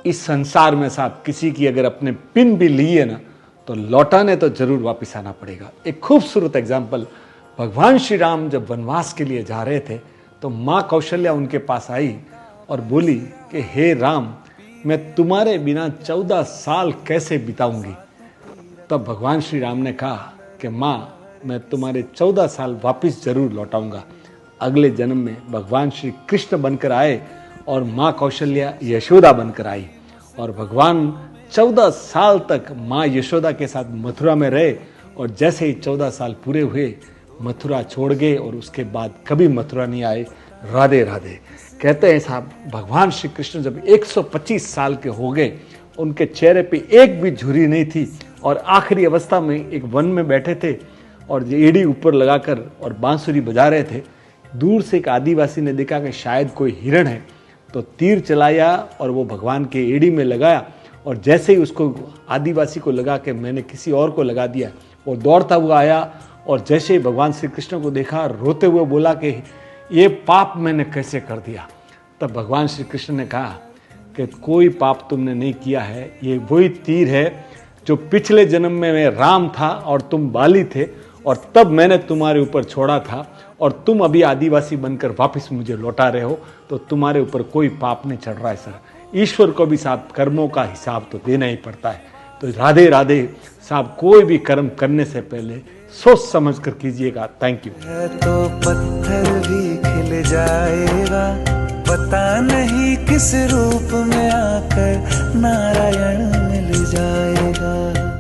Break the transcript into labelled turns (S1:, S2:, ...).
S1: इस संसार में साहब किसी की अगर अपने पिन भी लिए ना तो लौटाने तो जरूर वापस आना पड़ेगा। एक खूबसूरत एग्जाम्पल, भगवान श्री राम जब वनवास के लिए जा रहे थे तो माँ कौशल्या उनके पास आई और बोली कि हे राम, मैं तुम्हारे बिना 14 साल कैसे बिताऊंगी। तब भगवान श्री राम ने कहा कि माँ, मैं तुम्हारे 14 साल वापस जरूर लौटाऊंगा। अगले जन्म में भगवान श्री कृष्ण बनकर आए और माँ कौशल्या यशोदा बनकर आई और भगवान 14 साल तक माँ यशोदा के साथ मथुरा में रहे और जैसे ही 14 साल पूरे हुए मथुरा छोड़ गए और उसके बाद कभी मथुरा नहीं आए। राधे राधे। कहते हैं साहब, भगवान श्री कृष्ण जब 125 साल के हो गए, उनके चेहरे पे एक भी झुर्री नहीं थी और आखिरी अवस्था में एक वन में बैठे थे और एड़ी ऊपर लगाकर और बांसुरी बजा रहे थे। दूर से एक आदिवासी ने देखा कि शायद कोई हिरण है, तो तीर चलाया और वो भगवान के एड़ी में लगाया और जैसे ही उसको आदिवासी को लगा कि मैंने किसी और को लगा दिया, वो दौड़ता हुआ आया और जैसे ही भगवान श्री कृष्ण को देखा, रोते हुए बोला कि ये पाप मैंने कैसे कर दिया। तब भगवान श्री कृष्ण ने कहा कि कोई पाप तुमने नहीं किया है, ये वही तीर है जो पिछले जन्म में मैं राम था और तुम बाली थे और तब मैंने तुम्हारे ऊपर छोड़ा था और तुम अभी आदिवासी बनकर वापस मुझे लौटा रहे हो, तो तुम्हारे ऊपर कोई पाप नहीं चढ़ रहा है सर। ईश्वर को भी साहब कर्मों का हिसाब तो देना ही पड़ता है। तो राधे राधे साहब, कोई भी कर्म करने से पहले सोच समझ कर कीजिएगा। Thank you.
S2: तो पत्थर भी खिल जाएगा, पता नहीं किस रूप में आकर नारायण मिल जाएगा।